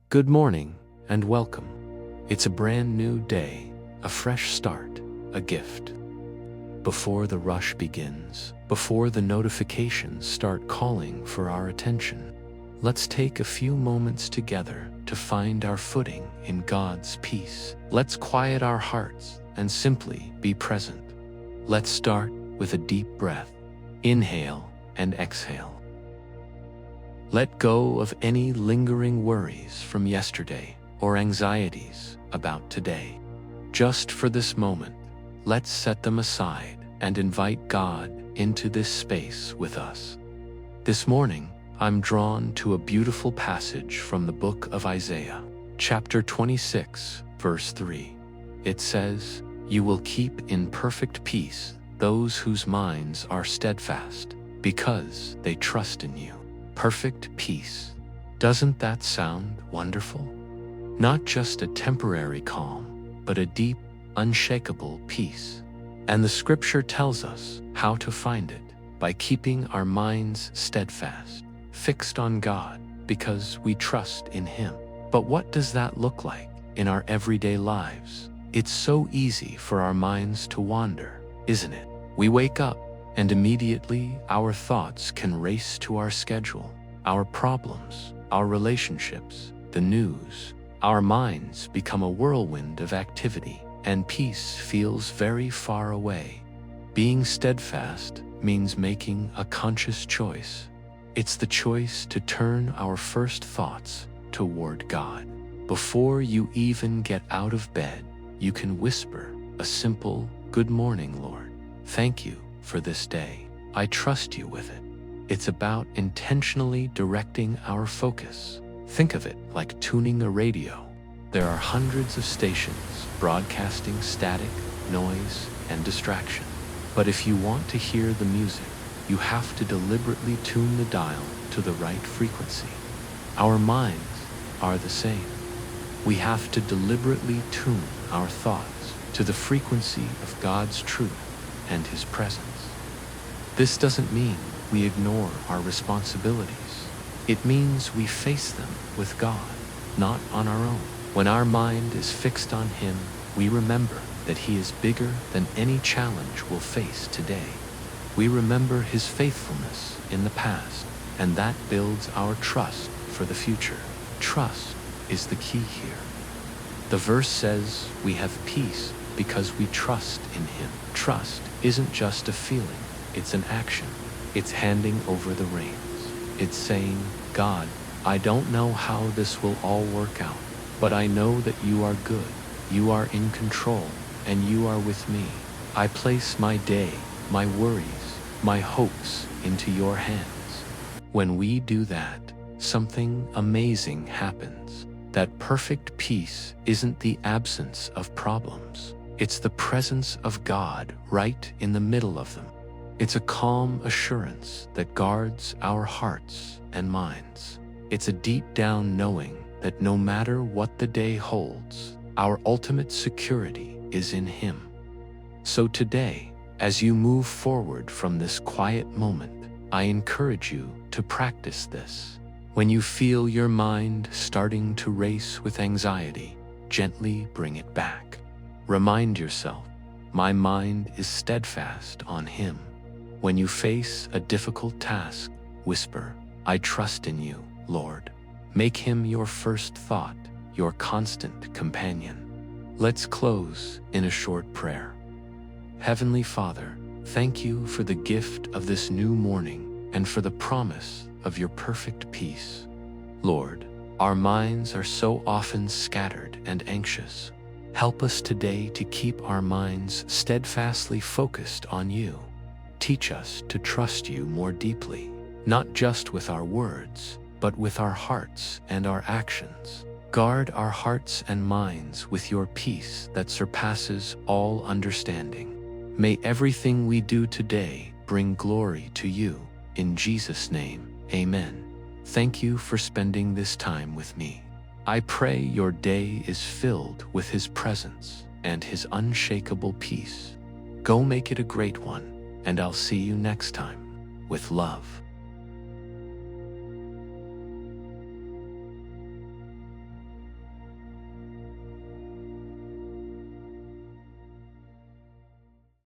Good morning and welcome. It's a brand new day, a fresh start, a gift. Before the rush begins, before the notifications start calling for our attention, let's take a few moments together to find our footing in God's peace. Let's quiet our hearts and simply be present. Let's start with a deep breath. Inhale and exhale. Let go of any lingering worries from yesterday or anxieties about today. Just for this moment, let's set them aside and invite God into this space with us. This morning, I'm drawn to a beautiful passage from the book of Isaiah, chapter 26, verse 3. It says, "You will keep in perfect peace those whose minds are steadfast, because they trust in you." Perfect peace. Doesn't that sound wonderful? Not just a temporary calm, but a deep, unshakable peace. And the scripture tells us how to find it by keeping our minds steadfast, fixed on God, because we trust in Him. But what does that look like in our everyday lives? It's so easy for our minds to wander, isn't it? We wake up and immediately our thoughts can race to our schedule, our problems, our relationships, the news. Our minds become a whirlwind of activity, and peace feels very far away. Being steadfast means making a conscious choice. It's the choice to turn our first thoughts toward God. Before you even get out of bed, you can whisper a simple, "Good morning, Lord. Thank you for this day. I trust you with it." It's about intentionally directing our focus. Think of it like tuning a radio. There are hundreds of stations broadcasting static, noise, and distraction. But if you want to hear the music, you have to deliberately tune the dial to the right frequency. Our minds are the same. We have to deliberately tune our thoughts to the frequency of God's truth and His presence. This doesn't mean we ignore our responsibilities. It means we face them with God, not on our own. When our mind is fixed on Him, we remember that He is bigger than any challenge we'll face today. We remember His faithfulness in the past, and that builds our trust for the future. Trust is the key here. The verse says we have peace because we trust in Him. Trust isn't just a feeling, it's an action. It's handing over the reins. It's saying, "God, I don't know how this will all work out, but I know that you are good, you are in control, and you are with me. I place my day, my worries, my hopes into your hands." When we do that, something amazing happens. That perfect peace isn't the absence of problems. It's the presence of God right in the middle of them. It's a calm assurance that guards our hearts and minds. It's a deep down knowing that no matter what the day holds, our ultimate security is in Him. So today, as you move forward from this quiet moment, I encourage you to practice this. When you feel your mind starting to race with anxiety, gently bring it back. Remind yourself, "My mind is steadfast on Him." When you face a difficult task, whisper, "I trust in you, Lord." Make Him your first thought, your constant companion. Let's close in a short prayer. Heavenly Father, thank you for the gift of this new morning and for the promise of your perfect peace. Lord, our minds are so often scattered and anxious. Help us today to keep our minds steadfastly focused on you. Teach us to trust you more deeply, not just with our words, but with our hearts and our actions. Guard our hearts and minds with your peace that surpasses all understanding. May everything we do today bring glory to you. In Jesus' name, amen. Thank you for spending this time with me. I pray your day is filled with His presence and His unshakable peace. Go make it a great one, and I'll see you next time. With love.